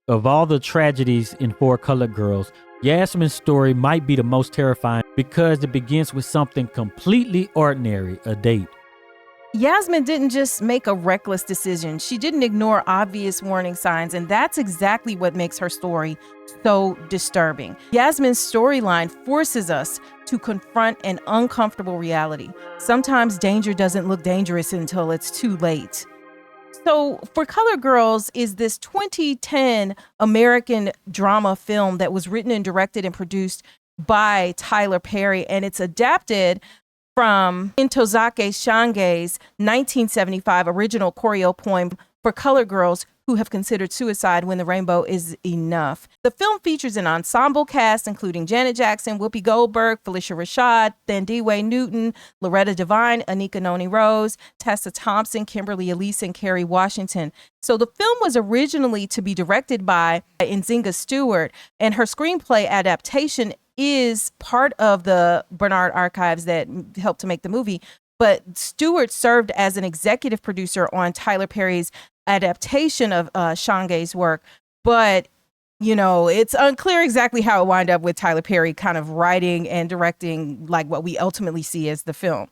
Of all the tragedies in Four Colored Girls, Yasmine's story might be the most terrifying because it begins with something completely ordinary, a date. Yasmine didn't just make a reckless decision. She didn't ignore obvious warning signs, and that's exactly what makes her story so disturbing. Yasmine's storyline forces us to confront an uncomfortable reality. Sometimes danger doesn't look dangerous until it's too late. So, For Colored Girls is this 2010 American drama film that was written and directed and produced by Tyler Perry, and it's adapted from Ntozake Shange's 1975 original choreo poem For Colored Girls Who Have Considered Suicide When the Rainbow Is Enough. The film features an ensemble cast including Janet Jackson, Whoopi Goldberg, Phylicia Rashad, Thandiwe Newton, Loretta Devine, Anika Noni Rose, Tessa Thompson, Kimberly Elise, and Kerry Washington. So the film was originally to be directed by Nzinga Stewart, and her screenplay adaptation is part of the Bernard Archives that helped to make the movie. But Stewart served as an executive producer on Tyler Perry's adaptation of Shange's work. But, you know, it's unclear exactly how it wound up with Tyler Perry kind of writing and directing like what we ultimately see as the film.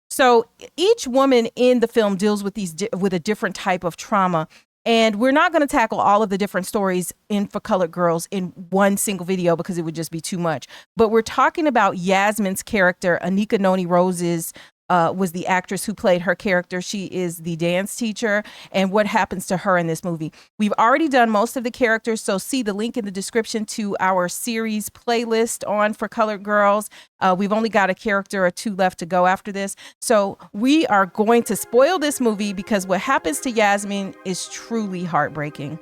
So each woman in the film deals with with a different type of trauma. And we're not going to tackle all of the different stories in For Colored Girls in one single video because it would just be too much. But we're talking about Yasmine's character. Anika Noni Rose's was the actress who played her character. She is the dance teacher, and what happens to her in this movie. We've already done most of the characters, so see the link in the description to our series playlist on For Colored Girls. We've only got a character or two left to go after this. So we are going to spoil this movie because what happens to Yasmine is truly heartbreaking.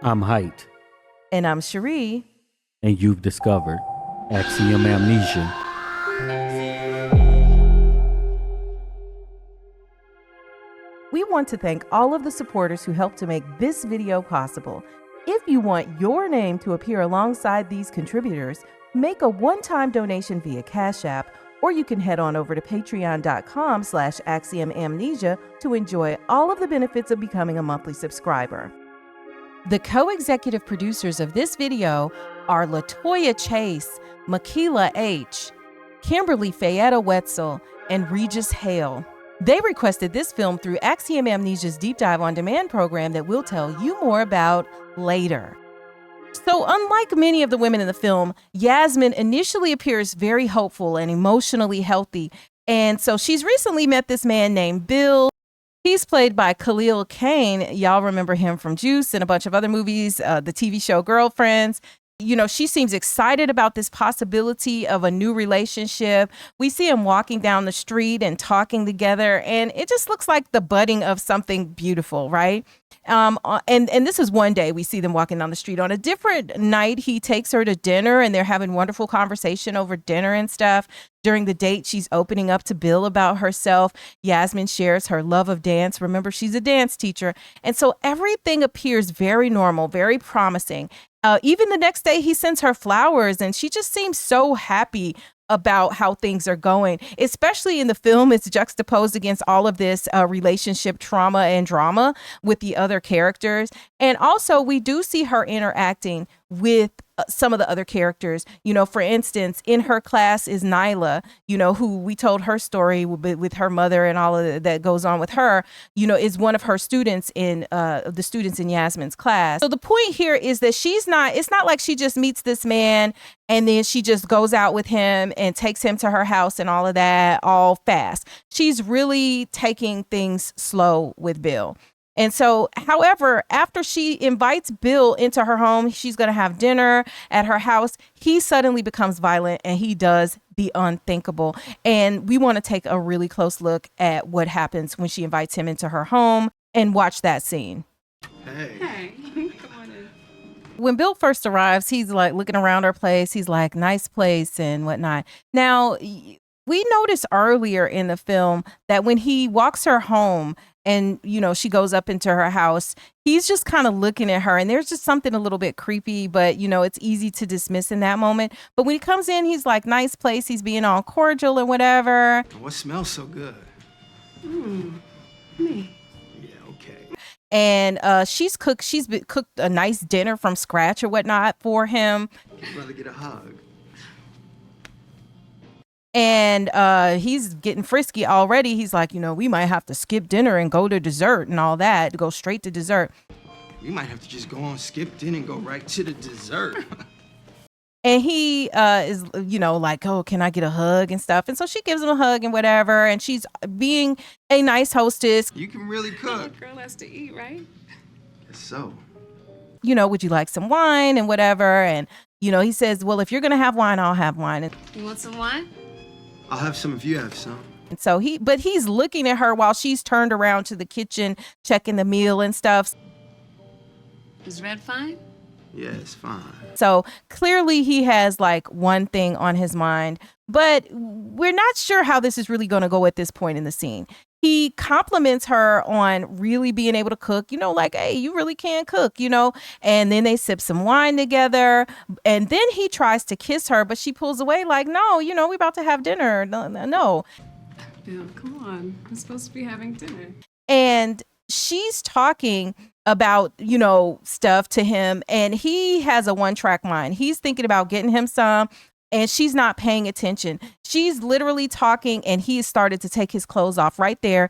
I'm Heit. And I'm Cheri. And you've discovered Axiom Amnesia. We want to thank all of the supporters who helped to make this video possible. If you want your name to appear alongside these contributors, make a one-time donation via Cash App, or you can head on over to patreon.com/axiomamnesia to enjoy all of the benefits of becoming a monthly subscriber. The co-executive producers of this video are LaToya Chase, Makila H., Kimberly Fayetta Wetzel, and Regis Hale. They requested this film through Axiom Amnesia's Deep Dive on Demand program that we'll tell you more about later. So unlike many of the women in the film, Yasmine initially appears very hopeful and emotionally healthy. And so she's recently met this man named Bill. He's played by Khalil Kain. Y'all remember him from Juice and a bunch of other movies, the TV show Girlfriends. You know, she seems excited about this possibility of a new relationship. We see them walking down the street and talking together, and it just looks like the budding of something beautiful, right? And this is one day we see them walking down the street. On a different night, he takes her to dinner, and they're having wonderful conversation over dinner and stuff. During the date, she's opening up to Bill about herself. Yasmine shares her love of dance. Remember, she's a dance teacher. And so everything appears very normal, very promising. Even the next day, he sends her flowers, and she just seems so happy about how things are going. Especially in the film, it's juxtaposed against all of this relationship trauma and drama with the other characters. And also, we do see her interacting with some of the other characters. You know, for instance, in her class is Nyla, you know, who we told her story with her mother and all of that goes on with her, you know, is one of her students in the students in Yasmine's class. So the point here is that it's not like she just meets this man and then she just goes out with him and takes him to her house and all of that all fast. She's really taking things slow with Bill. And so, however, after she invites Bill into her home, she's going to have dinner at her house. He suddenly becomes violent and he does the unthinkable. And we want to take a really close look at what happens when she invites him into her home and watch that scene. Hey. Come on in. When Bill first arrives, he's like looking around her place. He's like, nice place and whatnot. Now, we noticed earlier in the film that when he walks her home and, you know, she goes up into her house, he's just kind of looking at her and there's just something a little bit creepy, but, you know, it's easy to dismiss in that moment. But when he comes in, he's like, nice place. He's being all cordial and whatever. What smells so good? Me. Yeah, okay. And she's cooked a nice dinner from scratch or whatnot for him. I'd rather get a hug. And he's getting frisky already. He's like, we might have to skip dinner and go to dessert and all that, go straight to dessert. We might have to just go on, skip dinner, and go right to the dessert. And he is, like, oh, can I get a hug and stuff? And so she gives him a hug and whatever. And she's being a nice hostess. You can really cook. A girl has to eat, right? Guess so. Would you like some wine and whatever? And, he says, well, if you're going to have wine, I'll have wine. And You want some wine? I'll have some if you have some. so he's looking at her while she's turned around to the kitchen, checking the meal and stuff. Is red fine? Yeah, it's fine. So clearly he has like one thing on his mind, but we're not sure how this is really going to go at this point in the scene. He compliments her on really being able to cook, like, hey, you really can cook, and then they sip some wine together. And then he tries to kiss her, but she pulls away like, no, we're about to have dinner. No. Bill, come on. We're supposed to be having dinner. And she's talking about, stuff to him, and he has a one-track mind. He's thinking about getting him some, and she's not paying attention. She's literally talking, and he has started to take his clothes off right there,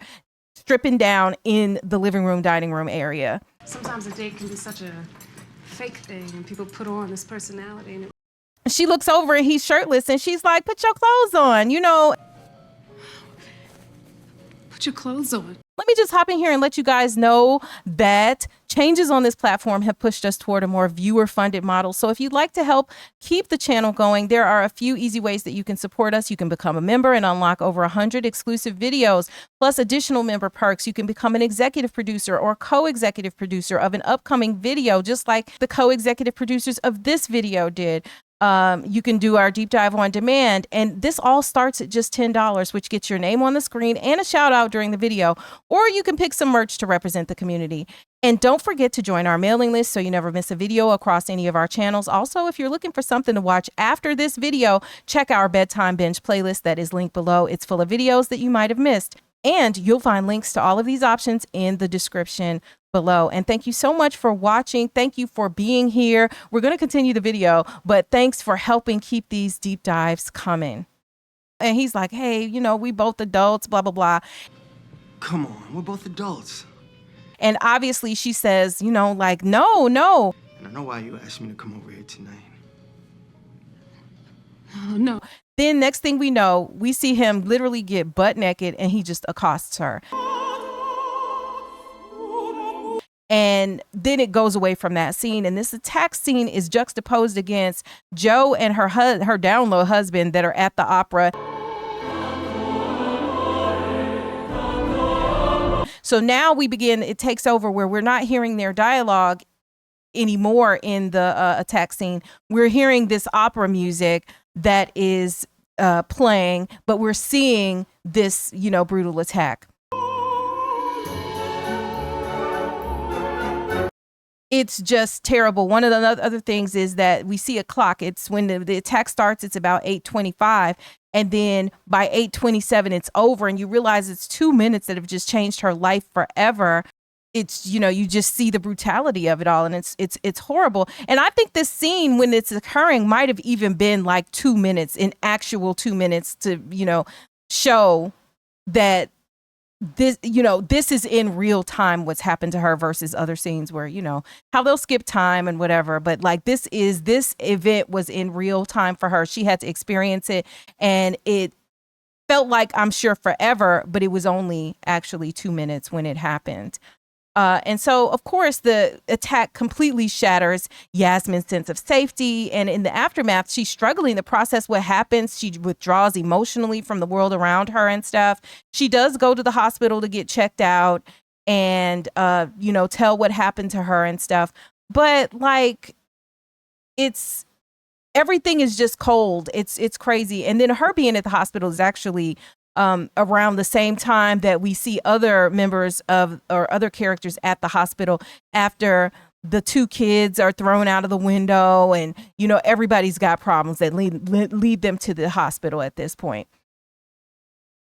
stripping down in the living room, dining room area. Sometimes a date can be such a fake thing, and people put on this personality. And She looks over, and he's shirtless, and she's like, put your clothes on, Put your clothes on. Let me just hop in here and let you guys know that changes on this platform have pushed us toward a more viewer-funded model. So if you'd like to help keep the channel going, there are a few easy ways that you can support us. You can become a member and unlock over 100 exclusive videos, plus additional member perks. You can become an executive producer or co-executive producer of an upcoming video, just like the co-executive producers of this video did. You can do our deep dive on demand, and this all starts at just $10, which gets your name on the screen and a shout out during the video, or you can pick some merch to represent the community. And don't forget to join our mailing list so you never miss a video across any of our channels. Also, if you're looking for something to watch after this video, check our bedtime binge playlist that is linked below. It's full of videos that you might have missed, and you'll find links to all of these options in the description below. And thank you so much for watching. Thank you for being here. We're going to continue the video, but thanks for helping keep these deep dives coming. And he's like, hey, we both adults, blah, blah, blah. Come on, we're both adults. And obviously she says, like, no. And I know why you asked me to come over here tonight. Oh, no. Then next thing we know, we see him literally get butt naked, and he just accosts her. And then it goes away from that scene. And this attack scene is juxtaposed against Joe and her down low husband that are at the opera. So now it takes over where we're not hearing their dialogue anymore in the attack scene. We're hearing this opera music that is playing, but we're seeing this, brutal attack. It's just terrible. One of the other things is that we see a clock. It's when the attack starts, it's about 8:25. And then by 8:27, it's over. And you realize it's 2 minutes that have just changed her life forever. It's, you just see the brutality of it all. And it's horrible. And I think this scene, when it's occurring, might have even been like 2 minutes, in actual 2 minutes to, show that this is in real time what's happened to her versus other scenes where, how they'll skip time and whatever. But like this event was in real time for her. She had to experience it, and it felt like, I'm sure, forever, but it was only actually 2 minutes when it happened. And so, of course, the attack completely shatters Yasmine's sense of safety. And in the aftermath, she's struggling to process what happens. She withdraws emotionally from the world around her and stuff. She does go to the hospital to get checked out and, tell what happened to her and stuff. But like, everything is just cold. It's crazy. And then her being at the hospital is actually around the same time that we see other members or other characters at the hospital after the two kids are thrown out of the window, and everybody's got problems that lead them to the hospital at this point.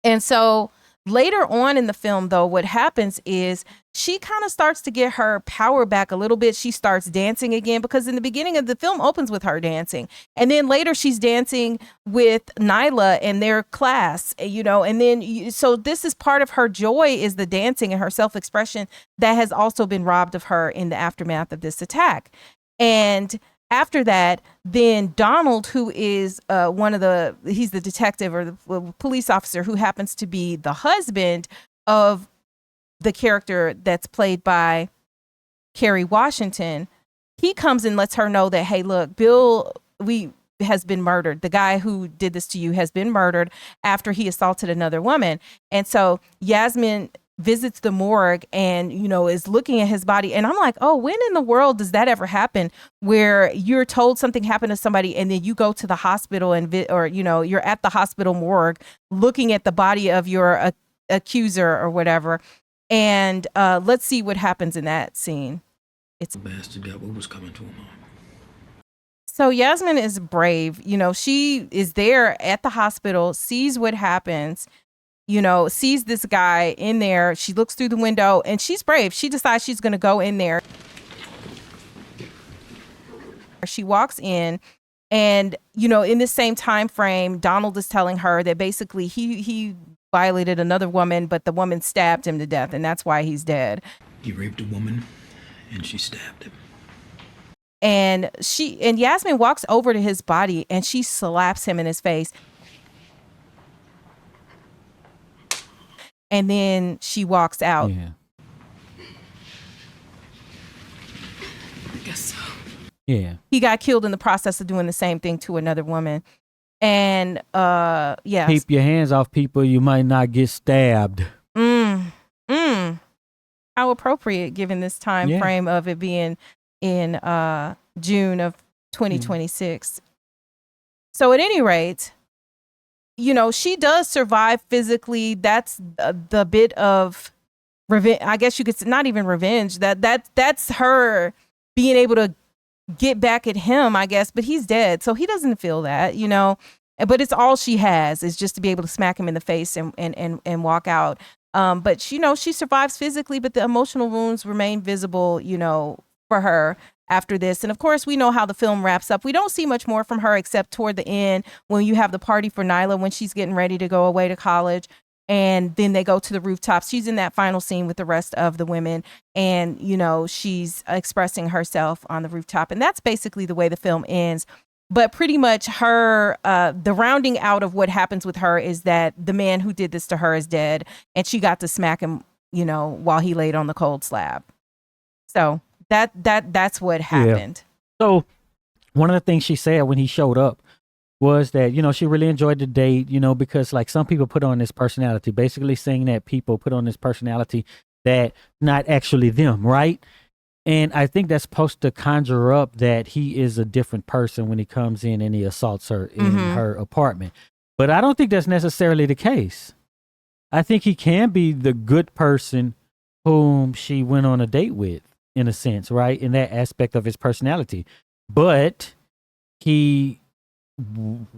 And so Later on in the film, though, what happens is she kind of starts to get her power back a little bit. She starts dancing again, because in the beginning of the film opens with her dancing. And then later she's dancing with Nyla in their class, you know, and then so this is part of her joy, is the dancing and her self-expression that has also been robbed of her in the aftermath of this attack. And after that, then Donald, who is he's the detective or the police officer who happens to be the husband of the character that's played by Kerry Washington, he comes and lets her know that, hey, look, Bill has been murdered. The guy who did this to you has been murdered after he assaulted another woman. And so Yasmine visits the morgue and, you know, is looking at his body. And I'm like, oh, when in the world does that ever happen, where you're told something happened to somebody and then you go to the hospital or, you know, you're at the hospital morgue looking at the body of your accuser or whatever. And let's see what happens in that scene. The bastard got what was coming to him. So Yasmine is brave. You know, she is there at the hospital, sees what happens, you know, sees this guy in there. She looks through the window and she's brave. She decides she's going to go in there. She walks in and, you know, in the same time frame, Donald is telling her that basically he violated another woman, but the woman stabbed him to death. And that's why he's dead. He raped a woman and she stabbed him. And Yasmine walks over to his body and she slaps him in his face. And then she walks out. Yeah. I guess so. Yeah. He got killed in the process of doing the same thing to another woman. And yeah. Keep your hands off people. You might not get stabbed. How appropriate given this time frame of it being in June of 2026. So at any rate, you know, she does survive physically. That's the bit of revenge. I guess you could not even revenge. That's her being able to get back at him, I guess. But he's dead, so he doesn't feel that, you know. But it's all she has is just to be able to smack him in the face and walk out. But you know, she survives physically, but the emotional wounds remain visible, you know, for her after this. And of course, we know how the film wraps up. We don't see much more from her except toward the end when you have the party for Nyla when she's getting ready to go away to college. And then they go to the rooftops. She's in that final scene with the rest of the women. And, you know, she's expressing herself on the rooftop. And that's basically the way the film ends. But pretty much her, the rounding out of what happens with her is that the man who did this to her is dead. And she got to smack him, you know, while he laid on the cold slab. So that's what happened. Yeah. So one of the things she said when he showed up was that, you know, she really enjoyed the date, you know, because like some people put on this personality, basically saying that people put on this personality that not actually them, right? And I think that's supposed to conjure up that he is a different person when he comes in and he assaults her in her apartment. But I don't think that's necessarily the case. I think he can be the good person whom she went on a date with, in a sense, right? In that aspect of his personality. But he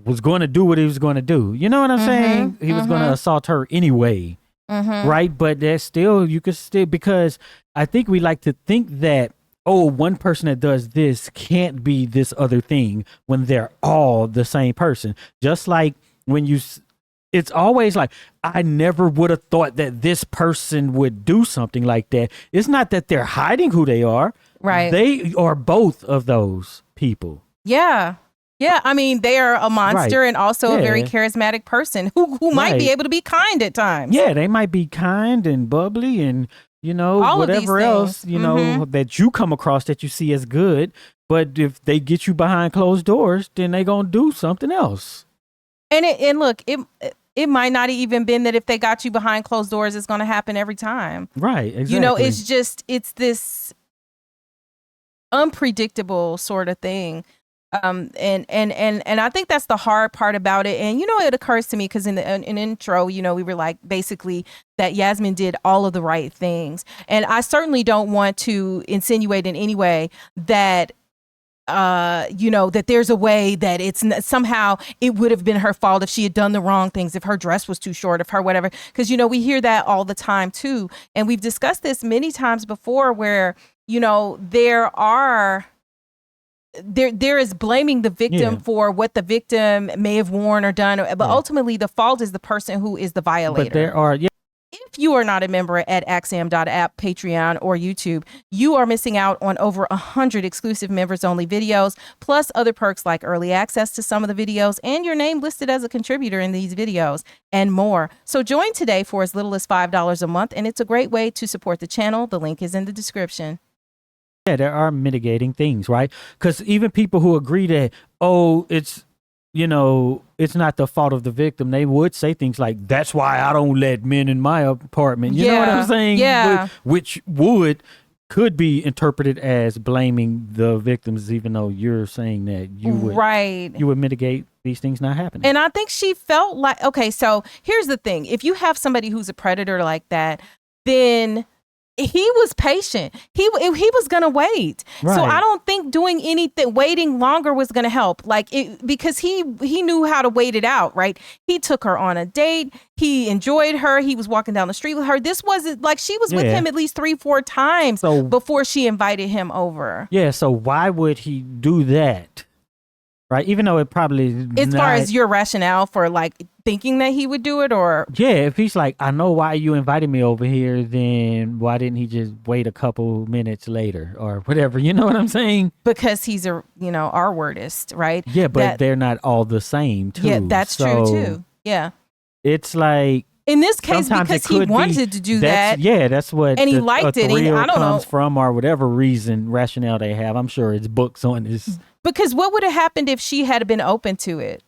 was going to do what he was going to do. You know what I'm saying? He was going to assault her anyway. Right? But that's still, you could still, because I think we like to think that, oh, one person that does this can't be this other thing when they're all the same person. Just like when it's always like, I never would have thought that this person would do something like that. It's not that they're hiding who they are. Right. They are both of those people. Yeah. Yeah, I mean, they are a monster and also a very charismatic person who might be able to be kind at times. Yeah, they might be kind and bubbly and, you know, all whatever else, you know, that you come across that you see as good. But if they get you behind closed doors, then they going to do something else. And look, it might not even been that if they got you behind closed doors, it's going to happen every time. Right, exactly. You know, it's this unpredictable sort of thing. And I think that's the hard part about it. And, you know, it occurs to me because in the intro, you know, we were like basically that Yasmine did all of the right things. And I certainly don't want to insinuate in any way that that there's a way that somehow it would have been her fault if she had done the wrong things, if her dress was too short, if her whatever. Because, we hear that all the time too. And we've discussed this many times before where, there is blaming the victim for what the victim may have worn or done. But ultimately, the fault is the person who is the violator. But there are, If you are not a member at Axiom.app, Patreon, or YouTube, you are missing out on over 100 exclusive members-only videos, plus other perks like early access to some of the videos and your name listed as a contributor in these videos and more. So join today for as little as $5 a month, and it's a great way to support the channel. The link is in the description. Yeah, there are mitigating things, right? Because even people who agree that, it's not the fault of the victim, they would say things like, that's why I don't let men in my apartment. You know what I'm saying? Yeah. Which could be interpreted as blaming the victims, even though you're saying that you would mitigate these things not happening. And I think she felt like, okay, so here's the thing. If you have somebody who's a predator like that, then he was patient. He was going to wait. Right. So I don't think doing anything, waiting longer was going to help. Because he knew how to wait it out, right? He took her on a date. He enjoyed her. He was walking down the street with her. This wasn't like she was with him at least 3-4 times before she invited him over. Yeah. So why would he do that? Right. Even though it probably as far as your rationale for thinking that he would do it, or if he's like, I know why you invited me over here, then why didn't he just wait a couple minutes later or whatever? You know what I'm saying? Because he's a R-wordist, right? Yeah, but they're not all the same too. Yeah, that's true too. Yeah, it's like in this case because he wanted to do that. Yeah, that's what and he liked it. And I don't know from or whatever rationale they have. I'm sure it's books on this. Because what would have happened if she had been open to it?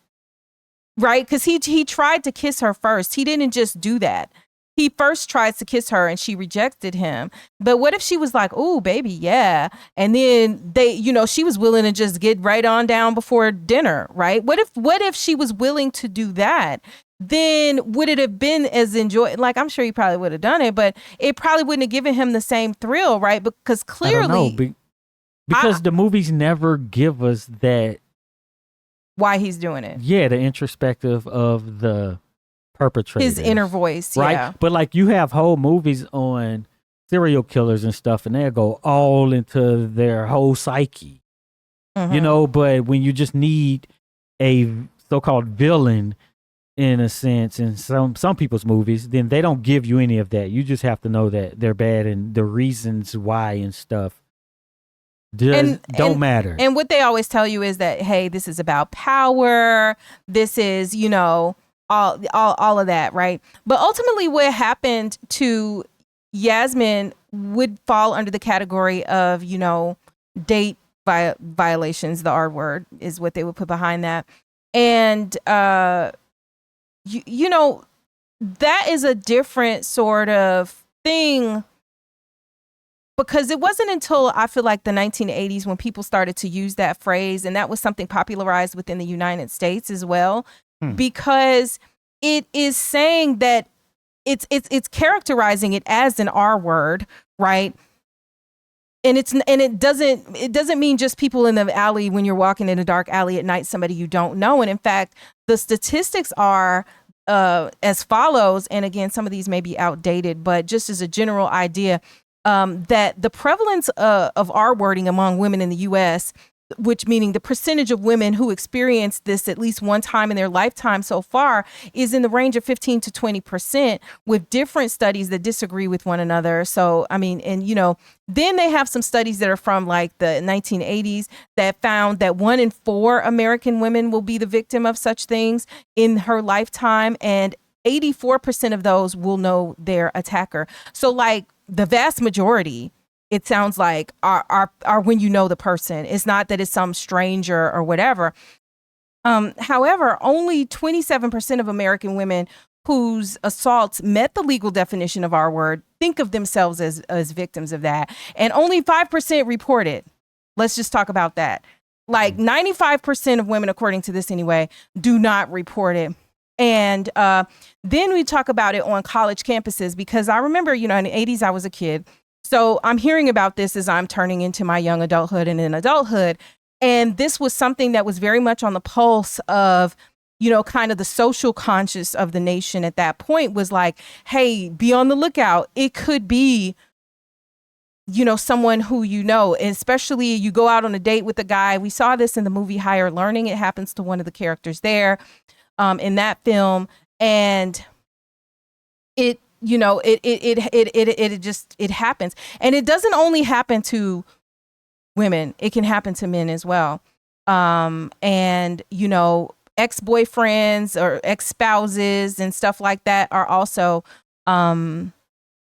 Right? Because he tried to kiss her first. He didn't just do that. He first tries to kiss her and she rejected him. But what if she was like, "Oh, baby, yeah." And then she was willing to just get right on down before dinner, right? What if she was willing to do that? Then would it have been as enjoyable? I'm sure he probably would have done it, but it probably wouldn't have given him the same thrill, right? Because clearly, I don't know, because the movies never give us that. Why he's doing it. Yeah, the introspective of the perpetrator. His inner voice, right? Yeah. But you have whole movies on serial killers and stuff, and they'll go all into their whole psyche. Mm-hmm. But when you just need a so-called villain, in a sense, in some people's movies, then they don't give you any of that. You just have to know that they're bad and the reasons why and stuff. Don't matter. And what they always tell you is that, hey, this is about power. This is, all of that, right? But ultimately what happened to Yasmine would fall under the category of, date violations. The R word is what they would put behind that. And, that is a different sort of thing. Because it wasn't until I feel like the 1980s when people started to use that phrase, and that was something popularized within the United States as well, because it is saying that it's characterizing it as an R word, right? And it doesn't mean just people in the alley when you're walking in a dark alley at night, somebody you don't know. And in fact, the statistics are as follows. And again, some of these may be outdated, but just as a general idea. That the prevalence of R-wording among women in the U.S., which meaning the percentage of women who experience this at least one time in their lifetime so far, is in the range of 15 to 20%, with different studies that disagree with one another. So, then they have some studies that are from the 1980s that found that 1 in 4 American women will be the victim of such things in her lifetime, and 84% of those will know their attacker. So the vast majority, it sounds like, are when you know the person. It's not that it's some stranger or whatever. However, only 27% of American women whose assaults met the legal definition of our word think of themselves as victims of that. And only 5% report it. Let's just talk about that. 95% of women, according to this anyway, do not report it. And then we talk about it on college campuses, because I remember, in the 80s, I was a kid. So I'm hearing about this as I'm turning into my young adulthood and in adulthood. And this was something that was very much on the pulse of, you know, kind of the social conscious of the nation at that point was like, hey, be on the lookout. It could be, you know, someone who, you know, and especially you go out on a date with a guy. We saw this in the movie Higher Learning. It happens to one of the characters there in that film. And it, you know, it happens. And it doesn't only happen to women. It can happen to men as well. And, you know, ex-boyfriends or ex-spouses and stuff like that are also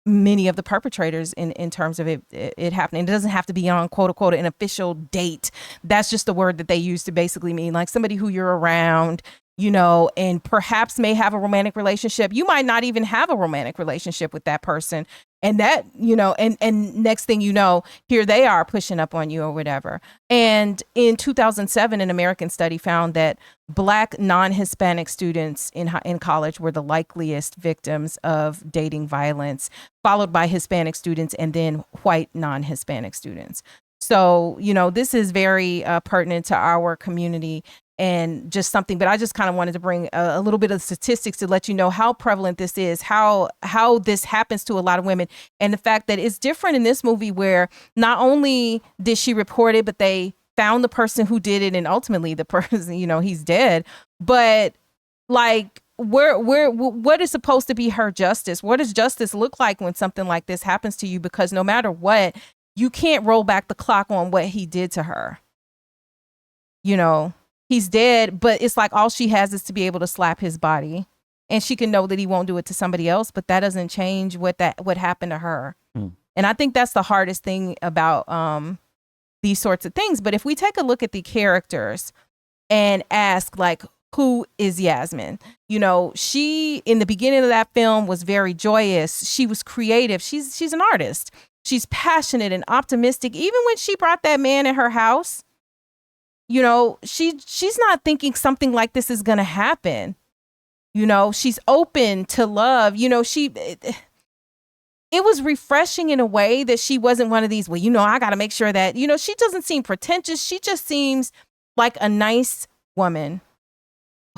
many of the perpetrators in terms of it happening. It doesn't have to be on quote unquote an official date. That's just the word that they use to basically mean like somebody who you're around, you know, and perhaps may have a romantic relationship. You might not even have a romantic relationship with that person. And that, you know, and next thing you know, here they are pushing up on you or whatever. And in 2007, an American study found that Black non-Hispanic students in college were the likeliest victims of dating violence, followed by Hispanic students and then white non-Hispanic students. So, you know, this is very pertinent to our community and just something, but I just kind of wanted to bring a little bit of statistics to let you know how prevalent this is, how this happens to a lot of women. And the fact that it's different in this movie where not only did she report it, but they found the person who did it. And ultimately the person, you know, he's dead, but like, what is supposed to be her justice? What does justice look like when something like this happens to you? Because no matter what, you can't roll back the clock on what he did to her. You know, he's dead, but it's like all she has is to be able to slap his body, and she can know that he won't do it to somebody else, but that doesn't change what happened to her. And I think that's the hardest thing about these sorts of things. But if we take a look at the characters and ask, like, who is Yasmine? You know, she in the beginning of that film was very joyous. She was creative. She's an artist. She's passionate and optimistic. Even when she brought that man in her house, you know, she's not thinking something like this is going to happen. You know, she's open to love. You know, it was refreshing in a way that she wasn't one of these, well, you know, I got to make sure that, you know, she doesn't seem pretentious. She just seems like a nice woman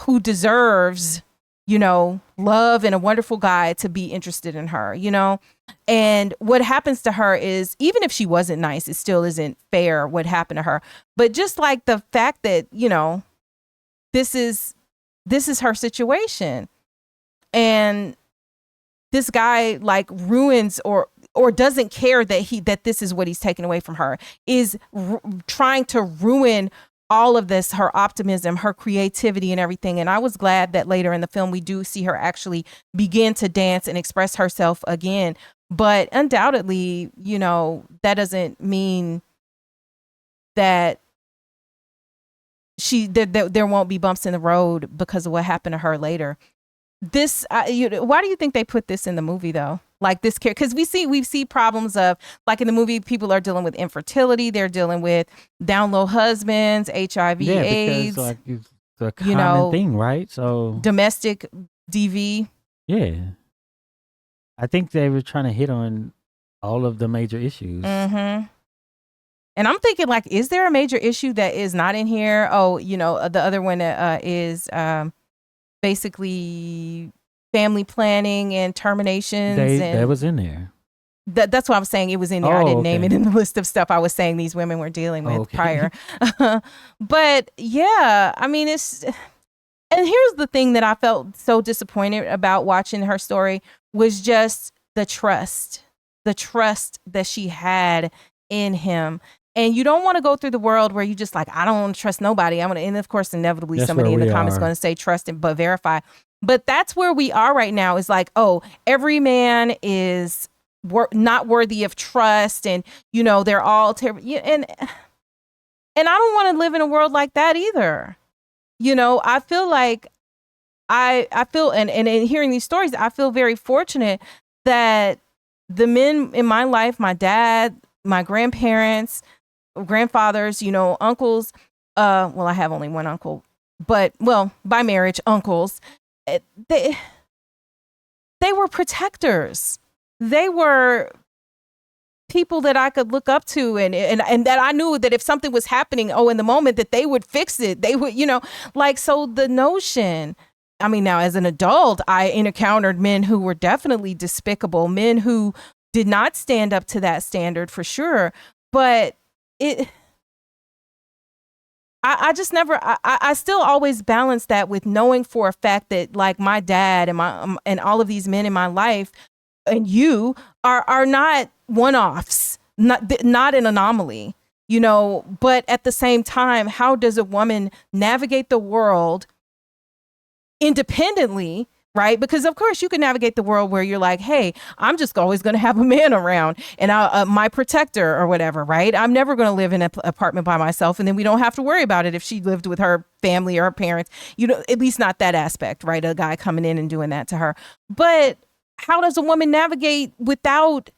who deserves, you know, love and a wonderful guy to be interested in her, you know. And what happens to her is, even if she wasn't nice, it still isn't fair what happened to her. But just like the fact that, you know, this is her situation, and this guy like ruins or doesn't care that this is what he's taken away from her, is trying to ruin all of this, her optimism, her creativity and everything. And I was glad that later in the film, we do see her actually begin to dance and express herself again. But undoubtedly, you know, that doesn't mean that there won't be bumps in the road because of what happened to her later. This, why do you think they put this in the movie though? Like this care, because we see problems of, like in the movie, people are dealing with infertility, they're dealing with down low husbands, HIV, AIDS, because like it's a common thing, right? So domestic DV. Yeah, I think they were trying to hit on all of the major issues. Mm-hmm. And I'm thinking, like, is there a major issue that is not in here? Oh, you know, the other one is basically family planning and terminations. That was in there. That's what I'm saying. It was in there. I didn't name it in the list of stuff I was saying these women were dealing with prior. But yeah, I mean, and here's the thing that I felt so disappointed about watching her story was just the trust that she had in him. And you don't want to go through the world where you just like, I don't want to trust nobody. And of course, inevitably somebody in the comments is going to say trust but verify. But that's where we are right now, is like, oh, every man is not worthy of trust. And, you know, they're all terrible. And I don't want to live in a world like that either. You know, I feel like I feel, and in hearing these stories, I feel very fortunate that the men in my life, my dad, my grandparents, grandfathers, you know, uncles, well, I have only one uncle, but well, by marriage, uncles, they were protectors. They were people that I could look up to and that I knew that if something was happening, in the moment that they would fix it. They would, like, so the notion, I mean, now as an adult, I encountered men who were definitely despicable, men who did not stand up to that standard for sure. But I just never, I still always balance that with knowing for a fact that like my dad and all of these men in my life and you are not one-offs, not an anomaly, but at the same time, how does a woman navigate the world independently, right? Because of course you can navigate the world where you're like, hey, I'm just always going to have a man around and my protector or whatever, right? I'm never going to live in an apartment by myself, and then we don't have to worry about it if she lived with her family or her parents, at least not that aspect, right? A guy coming in and doing that to her. But how does a woman navigate without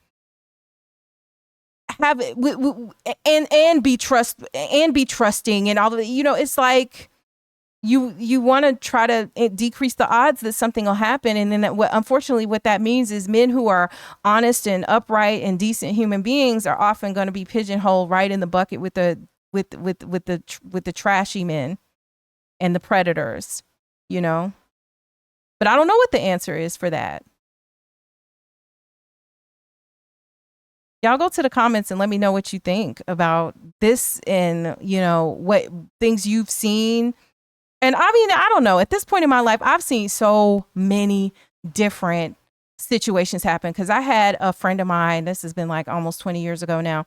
and be trusting and all of the, it's like you want to try to decrease the odds that something will happen. And then unfortunately what that means is men who are honest and upright and decent human beings are often going to be pigeonholed right in the bucket with the trashy men and the predators, But I don't know what the answer is for that. Y'all go to the comments and let me know what you think about this and, what things you've seen. And I mean, I don't know. At this point in my life, I've seen so many different situations happen because I had a friend of mine, this has been like almost 20 years ago now,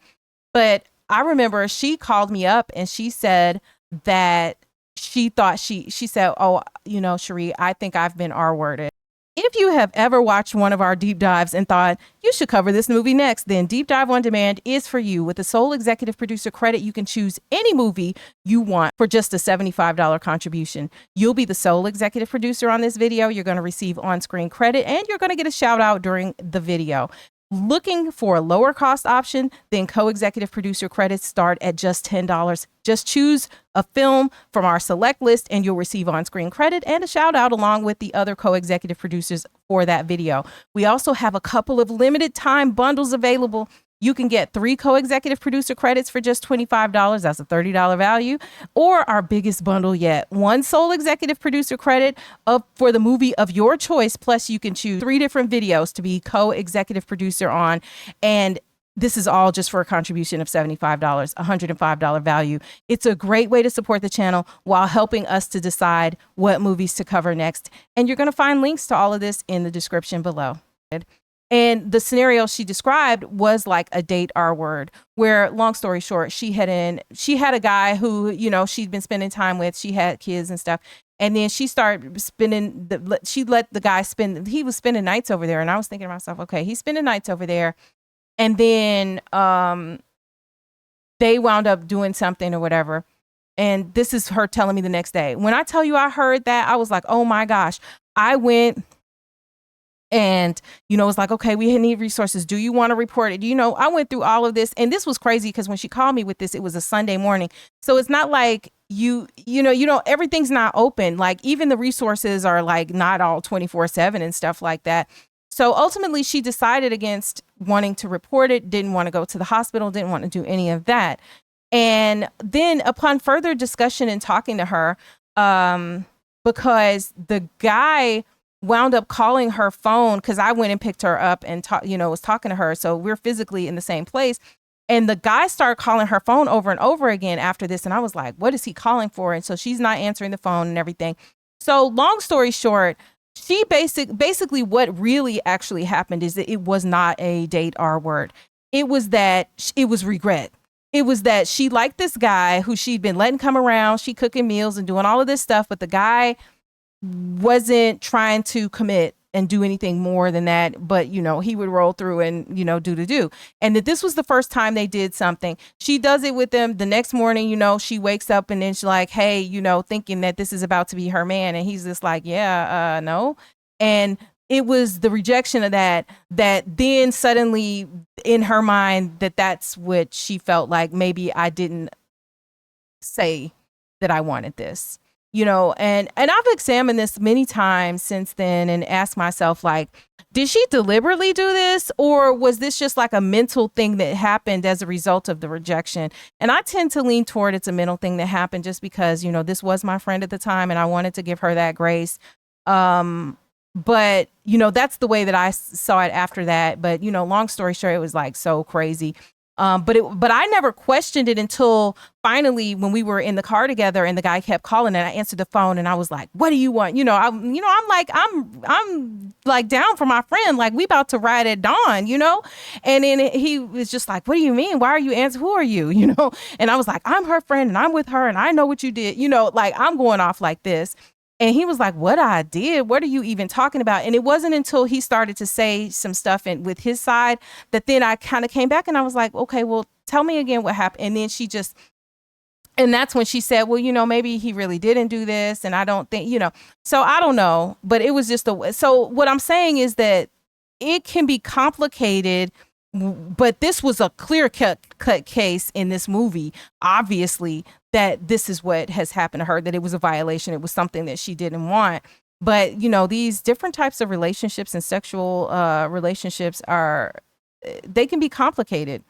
but I remember she called me up and she said that she thought she said, oh, Cheri, I think I've been R-worded. If you have ever watched one of our deep dives and thought you should cover this movie next, then Deep Dive on Demand is for you. With the sole executive producer credit, you can choose any movie you want for just a $75 contribution. You'll be the sole executive producer on this video. You're going to receive on-screen credit and you're going to get a shout out during the video. Looking for a lower cost option? Then co-executive producer credits start at just $10. Just choose a film from our select list and you'll receive on-screen credit and a shout out along with the other co-executive producers for that video. We also have a couple of limited time bundles available. You can get 3 co-executive producer credits for just $25. That's a $30 value. Or our biggest bundle yet, 1 sole executive producer credit for the movie of your choice. Plus you can choose 3 different videos to be co-executive producer on. And this is all just for a contribution of $75, $105 value. It's a great way to support the channel while helping us to decide what movies to cover next. And you're going to find links to all of this in the description below. And the scenario she described was like a date R word, where, long story short, she had a guy who, she'd been spending time with, she had kids and stuff. And then she started she let the guy he was spending nights over there. And I was thinking to myself, okay, he's spending nights over there. And then they wound up doing something or whatever. And this is her telling me the next day. When I tell you I heard that, I was like, oh my gosh. I went and, it's like, okay, we need resources. Do you want to report it? I went through all of this. And this was crazy because when she called me with this, it was a Sunday morning. So it's not like everything's not open. Like even the resources are like not all 24/7 and stuff like that. So ultimately she decided against wanting to report it, didn't want to go to the hospital, didn't want to do any of that. And then upon further discussion and talking to her, because the guy wound up calling her phone, because I went and picked her up and was talking to her. So we're physically in the same place. And the guy started calling her phone over and over again after this. And I was like, what is he calling for? And so she's not answering the phone and everything. So long story short, she basically what really actually happened is that it was not a date R word. It was that it was regret. It was that she liked this guy who she'd been letting come around. She cooking meals and doing all of this stuff. But the guy wasn't trying to commit and do anything more than that. But, he would roll through and, do. And that this was the first time they did something. She does it with them the next morning, she wakes up and then she's like, hey, thinking that this is about to be her man. And he's just like, yeah, no. And it was the rejection of that then suddenly in her mind that's what she felt like. Maybe I didn't say that I wanted this. And I've examined this many times since then and asked myself, like, did she deliberately do this, or was this just like a mental thing that happened as a result of the rejection? And I tend to lean toward it's a mental thing that happened just because, you know, this was my friend at the time and I wanted to give her that grace. But, you know, that's the way that I saw it after that. But, you know, long story short, it was like so crazy. But I never questioned it until finally when we were in the car together and the guy kept calling and I answered the phone and I was like, what do you want? I'm like down for my friend. Like, we about to ride at dawn, you know? And then he was just like, what do you mean? Why are you answering? Who are you? You know? And I was like, I'm her friend and I'm with her and I know what you did. You know, like I'm going off like this. And he was like, what I did? What are you even talking about? And it wasn't until he started to say some stuff with his side that then I kind of came back and I was like, okay, well, tell me again what happened. And then and that's when she said, well, you know, maybe he really didn't do this. And I don't think, you know, so I don't know. But it was just so what I'm saying is that it can be complicated. But this was a clear cut case in this movie, obviously, that this is what has happened to her, that it was a violation. It was something that she didn't want. But, you know, these different types of relationships and sexual relationships they can be complicated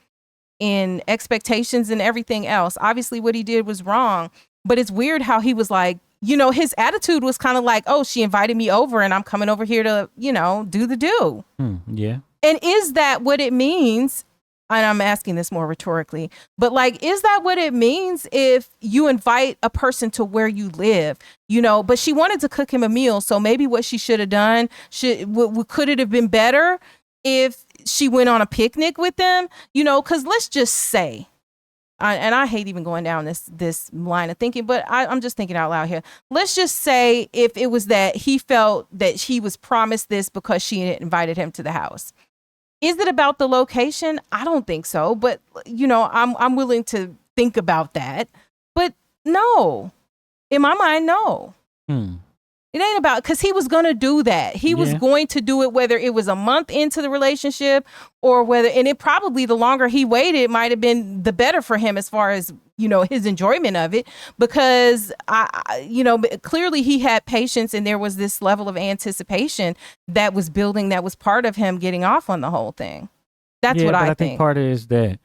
in expectations and everything else. Obviously, what he did was wrong. But it's weird how he was like, you know, his attitude was kind of like, oh, she invited me over and I'm coming over here to, you know, do the do. Yeah. And is that what it means? And I'm asking this more rhetorically, but like, is that what it means if you invite a person to where you live, you know, but she wanted to cook him a meal. So maybe what she should have done, could it have been better if she went on a picnic with them, you know, because let's just say, and I hate even going down this line of thinking, but I'm just thinking out loud here. Let's just say if it was that he felt that he was promised this because she invited him to the house. Is it about the location? I don't think so. But, you know, I'm willing to think about that. But no, in my mind, no. It ain't about, because he was going to do that. He was going to do it, whether it was a month into the relationship or whether, and it probably the longer he waited might have been the better for him as far as, you know, his enjoyment of it, because you know, clearly he had patience and there was this level of anticipation that was building, that was part of him getting off on the whole thing. That's what I think. Part is that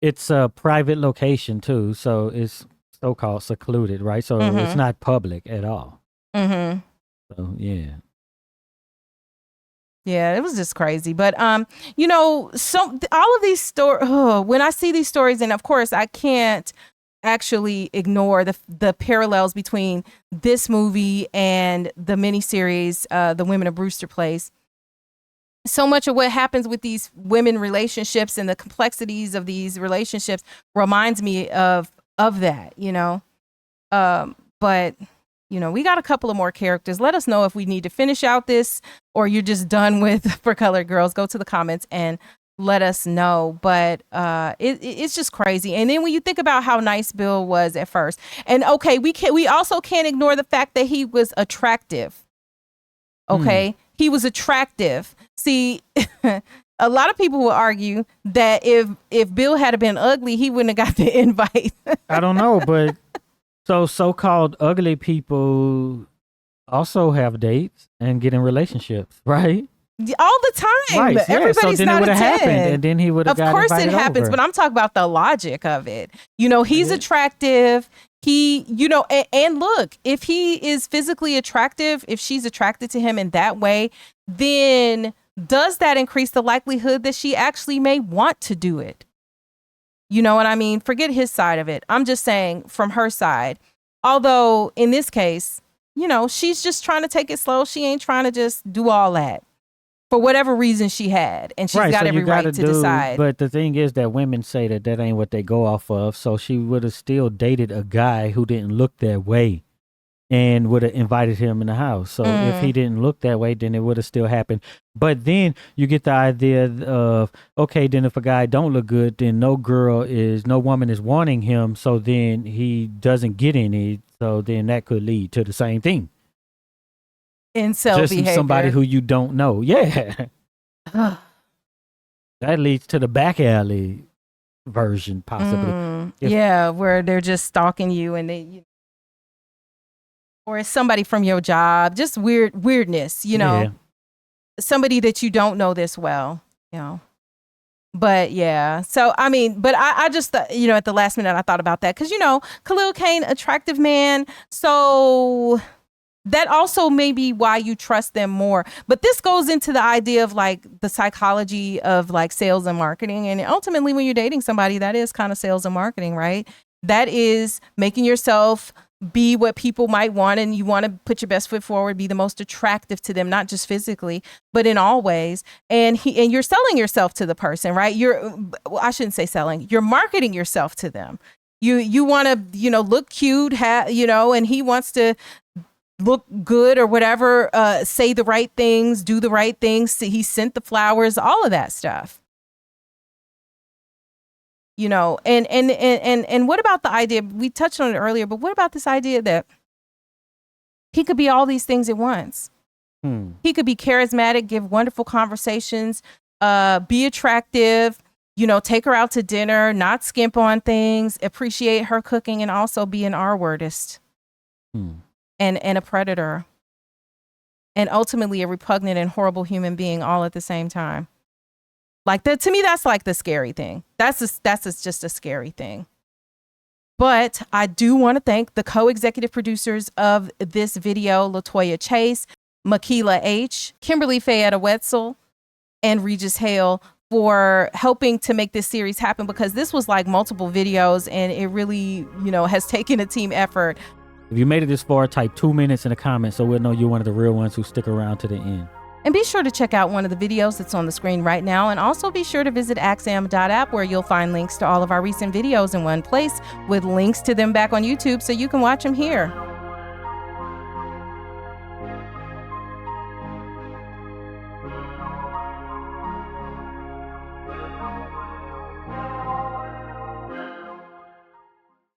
it's a private location too. So it's so-called secluded, right? So it's not public at all. Mm-hmm. So, yeah. Yeah, it was just crazy. But, you know, all of these stories, when I see these stories, and of course I can't actually ignore the parallels between this movie and the miniseries, The Women of Brewster Place. So much of what happens with these women relationships and the complexities of these relationships reminds me of that, you know. But you know, we got a couple of more characters. Let us know if we need to finish out this or you're just done with For Colored Girls. Go to the comments and let us know. But it's just crazy. And then when you think about how nice Bill was at first, and okay, we also can't ignore the fact that he was attractive. Okay, he was attractive. See, a lot of people will argue that if Bill had been ugly, he wouldn't have got the invite. I don't know, but so-called ugly people also have dates and get in relationships, right? All the time. Right. Yeah. Everybody's so then not it would have happened, and then he would have got invited over. Of course it happens, but I'm talking about the logic of it. You know, he's attractive. He, you know, and look, if he is physically attractive, if she's attracted to him in that way, then does that increase the likelihood that she actually may want to do it? You know what I mean? Forget his side of it. I'm just saying from her side. Although in this case, you know, she's just trying to take it slow. She ain't trying to just do all that for whatever reason she had. And she's got every right to decide. But the thing is that women say that ain't what they go off of. So she would have still dated a guy who didn't look that way and would have invited him in the house. So if he didn't look that way, then it would have still happened. But then you get the idea of, okay, then if a guy don't look good, then no woman is wanting him. So then he doesn't get any. So then that could lead to the same thing. Incel behavior. Just somebody who you don't know. Yeah. That leads to the back alley version, possibly. Yeah, where they're just stalking you and or it's somebody from your job, just weirdness, you know. somebody that you don't know this well, you know. But yeah, so I mean, but I just you know, at the last minute I thought about that because, you know, Khalil Kain, attractive man, so that also may be why you trust them more. But this goes into the idea of like the psychology of like sales and marketing, and ultimately when you're dating somebody, that is kind of sales and marketing, right? That is making yourself be what people might want, and you want to put your best foot forward, be the most attractive to them, not just physically, but in all ways. And you're selling yourself to the person, right? I shouldn't say selling, you're marketing yourself to them. You want to, you know, look cute, you know, and he wants to look good or whatever, say the right things, do the right things. He sent the flowers, all of that stuff. You know, and what about the idea, we touched on it earlier, but what about this idea that he could be all these things at once? He could be charismatic, give wonderful conversations, be attractive, you know, take her out to dinner, not skimp on things, appreciate her cooking, and also be an R-wordist and a predator, and ultimately a repugnant and horrible human being all at the same time. Like that, to me, that's like the scary thing. That's just a scary thing. But I do want to thank the co-executive producers of this video, LaToya Chase, Makila H., Kimberly Fayetta Wetzel, and Regis Hale, for helping to make this series happen, because this was like multiple videos and it really, you know, has taken a team effort. If you made it this far, type 2 minutes in the comments so we'll know you're one of the real ones who stick around to the end. And be sure to check out one of the videos that's on the screen right now. And also be sure to visit axiom.app, where you'll find links to all of our recent videos in one place with links to them back on YouTube so you can watch them here.